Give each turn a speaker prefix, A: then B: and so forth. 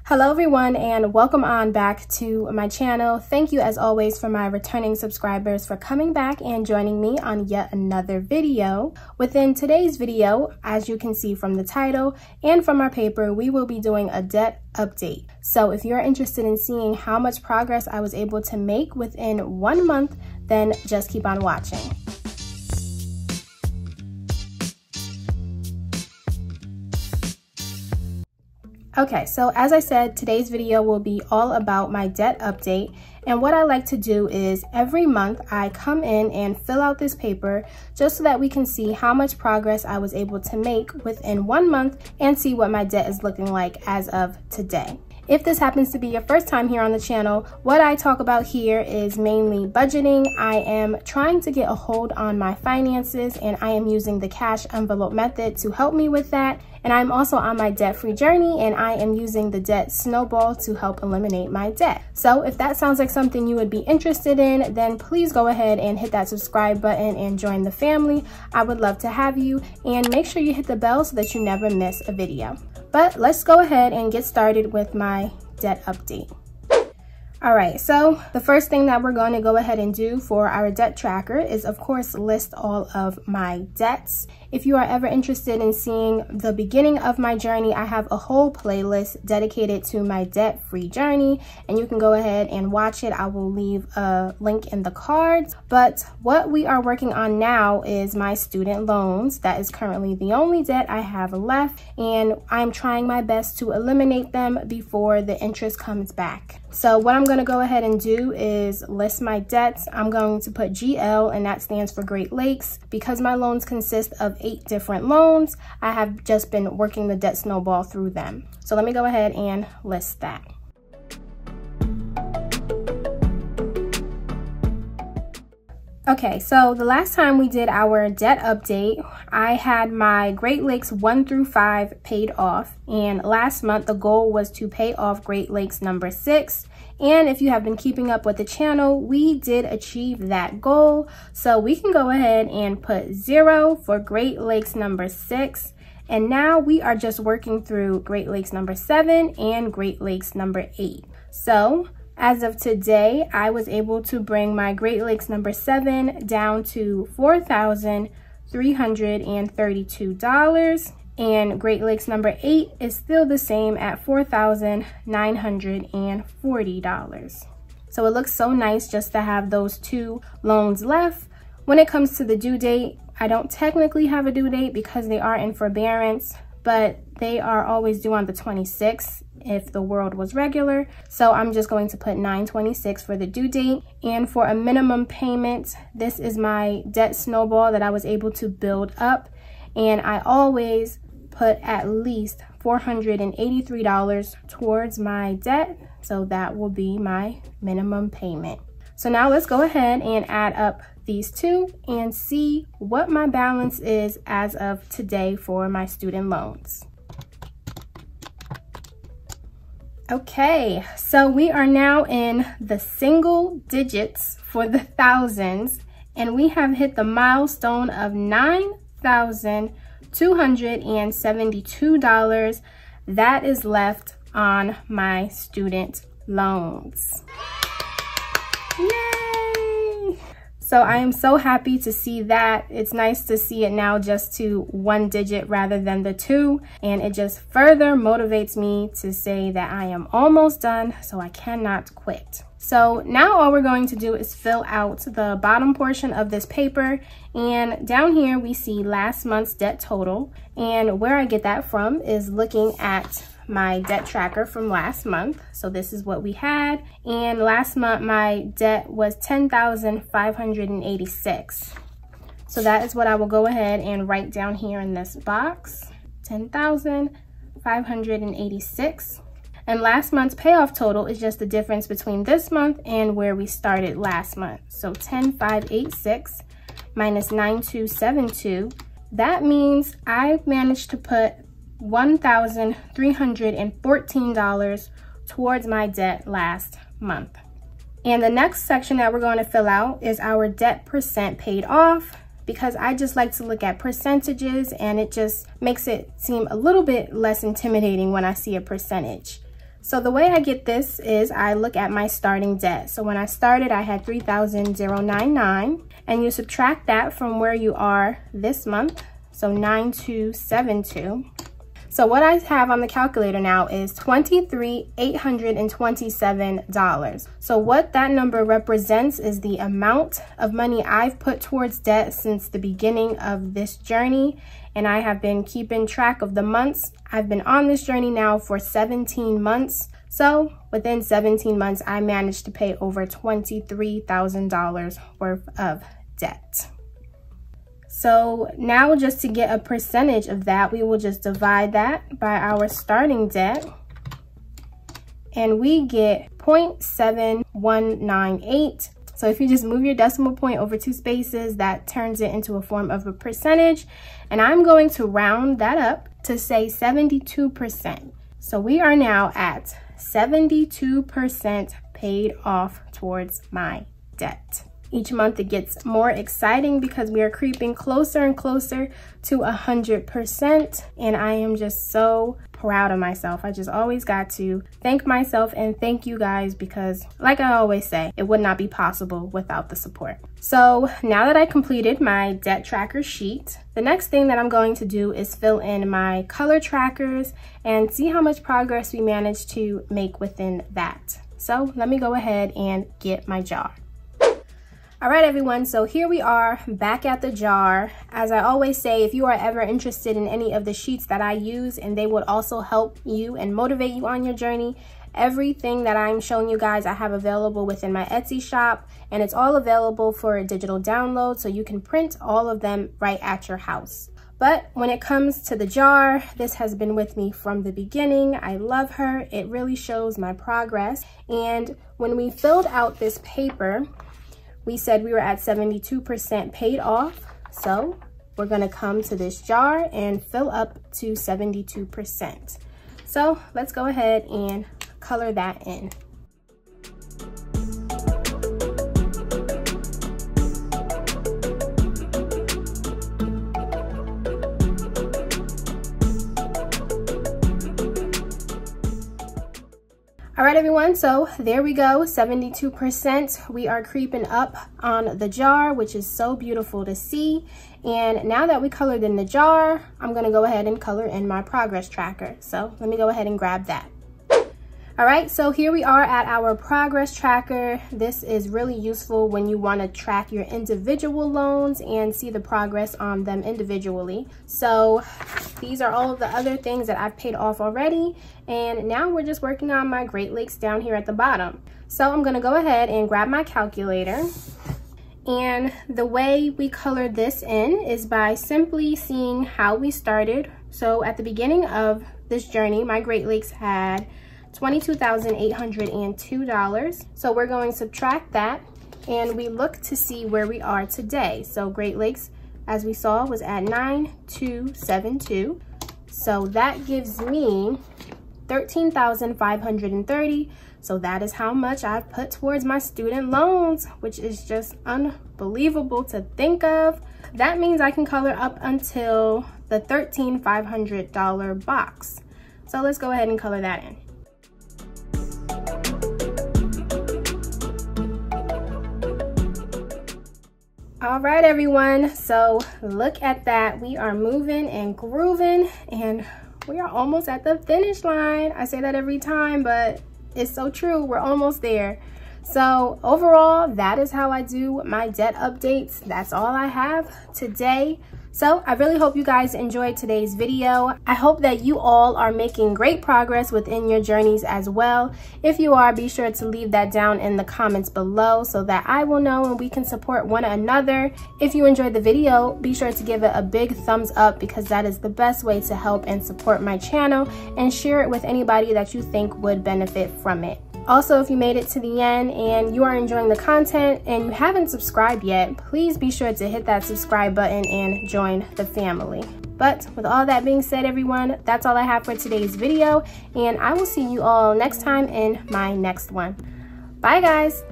A: Hello everyone, and welcome on back to my channel. Thank you as always for my returning subscribers for coming back and joining me on yet another video. Within today's video, as you can see from the title and from our paper, we will be doing a debt update. So if you're interested in seeing how much progress I was able to make within 1 month, then just keep on watching. Okay, so as I said, today's video will be all about my debt update. And what I like to do is every month I come in and fill out this paper just so that we can see how much progress I was able to make within 1 month and see what my debt is looking like as of today. If this happens to be your first time here on the channel, what I talk about here is mainly budgeting. I am trying to get a hold on my finances, and I am using the cash envelope method to help me with that. And I'm also on my debt-free journey, and I am using the Debt Snowball to help eliminate my debt. So if that sounds like something you would be interested in, then please go ahead and hit that subscribe button and join the family. I would love to have you, and make sure you hit the bell so that you never miss a video. But let's go ahead and get started with my debt update. All right, so the first thing that we're going to go ahead and do for our debt tracker is, of course, list all of my debts. If you are ever interested in seeing the beginning of my journey, I have a whole playlist dedicated to my debt-free journey, and you can go ahead and watch it. I will leave a link in the cards. But what we are working on now is my student loans. That is currently the only debt I have left, and I'm trying my best to eliminate them before the interest comes back. So what I'm going to go ahead and do is list my debts. I'm going to put GL, and that stands for Great Lakes. Because my loans consist of 8 different loans, I have just been working the debt snowball through them. So let me go ahead and list that. Okay, so the last time we did our debt update, I had my Great Lakes 1 through 5 paid off, and last month the goal was to pay off Great Lakes number 6. And if you have been keeping up with the channel, we did achieve that goal. So we can go ahead and put 0 for Great Lakes number 6. And now we are just working through Great Lakes number 7 and Great Lakes number 8. So as of today, I was able to bring my Great Lakes number 7 down to $4,332. And Great Lakes number 8 is still the same at $4,940. So it looks so nice just to have those 2 loans left. When it comes to the due date, I don't technically have a due date because they are in forbearance, but they are always due on the 26th if the world was regular. So I'm just going to put 9/26 for the due date. And for a minimum payment, this is my debt snowball that I was able to build up. And I always put at least $483 towards my debt. So that will be my minimum payment. So now let's go ahead and add up these two and see what my balance is as of today for my student loans. Okay, so we are now in the single digits for the thousands, and we have hit the milestone of $9,272 that is left on my student loans. Yay! So I am so happy to see that. It's nice to see it now just to 1 digit rather than the 2. And it just further motivates me to say that I am almost done, so I cannot quit. So now all we're going to do is fill out the bottom portion of this paper. And down here we see last month's debt total. And where I get that from is looking at my debt tracker from last month. So this is what we had. And last month my debt was $10,586. So that is what I will go ahead and write down here in this box, $10,586. And last month's payoff total is just the difference between this month and where we started last month. So 10,586 minus 9,272. That means I managed to put $1,314 towards my debt last month. And the next section that we're going to fill out is our debt percent paid off, because I just like to look at percentages and it just makes it seem a little bit less intimidating when I see a percentage. So the way I get this is I look at my starting debt. So when I started, I had $3,099, and you subtract that from where you are this month, so 9272. So what I have on the calculator now is $23,827. So what that number represents is the amount of money I've put towards debt since the beginning of this journey. And I have been keeping track of the months. I've been on this journey now for 17 months. So within 17 months, I managed to pay over $23,000 worth of debt. So now, just to get a percentage of that, we will just divide that by our starting debt, and we get 0.7198. So if you just move your decimal point over 2 spaces, that turns it into a form of a percentage. And I'm going to round that up to say 72%. So we are now at 72% paid off towards my debt. Each month it gets more exciting because we are creeping closer and closer to 100%. And I am just so proud of myself. I just always got to thank myself and thank you guys, because like I always say, it would not be possible without the support. So now that I completed my debt tracker sheet, the next thing that I'm going to do is fill in my color trackers and see how much progress we managed to make within that. So let me go ahead and get my jar. All right, everyone, so here we are back at the jar. As I always say, if you are ever interested in any of the sheets that I use and they would also help you and motivate you on your journey, everything that I'm showing you guys I have available within my Etsy shop, and it's all available for a digital download, so you can print all of them right at your house. But when it comes to the jar, this has been with me from the beginning. I love her. It really shows my progress. And when we filled out this paper, we said we were at 72% paid off. So we're gonna come to this jar and fill up to 72%. So let's go ahead and color that in. All right, everyone, so there we go, 72%. We are creeping up on the jar, which is so beautiful to see. And now that we colored in the jar, I'm gonna go ahead and color in my progress tracker. So let me go ahead and grab that. All right, so here we are at our progress tracker. This is really useful when you want to track your individual loans and see the progress on them individually. So these are all of the other things that I've paid off already. And now we're just working on my Great Lakes down here at the bottom. So I'm going to go ahead and grab my calculator. And the way we color this in is by simply seeing how we started. So at the beginning of this journey, my Great Lakes had $22,802. So we're going to subtract that, and we look to see where we are today. So Great Lakes, as we saw, was at 9272. So that gives me $13,530. So that is how much I've put towards my student loans, which is just unbelievable to think of. That means I can color up until the $13,500 box. So let's go ahead and color that in. All right, everyone, so look at that. We are moving and grooving, and we are almost at the finish line. I say that every time, but it's so true. We're almost there. So overall, that is how I do my debt updates. That's all I have today. So I really hope you guys enjoyed today's video. I hope that you all are making great progress within your journeys as well. If you are, be sure to leave that down in the comments below so that I will know and we can support one another. If you enjoyed the video, be sure to give it a big thumbs up, because that is the best way to help and support my channel, and share it with anybody that you think would benefit from it. Also, if you made it to the end and you are enjoying the content and you haven't subscribed yet, please be sure to hit that subscribe button and join the family. But with all that being said, everyone, that's all I have for today's video, and I will see you all next time in my next one. Bye, guys.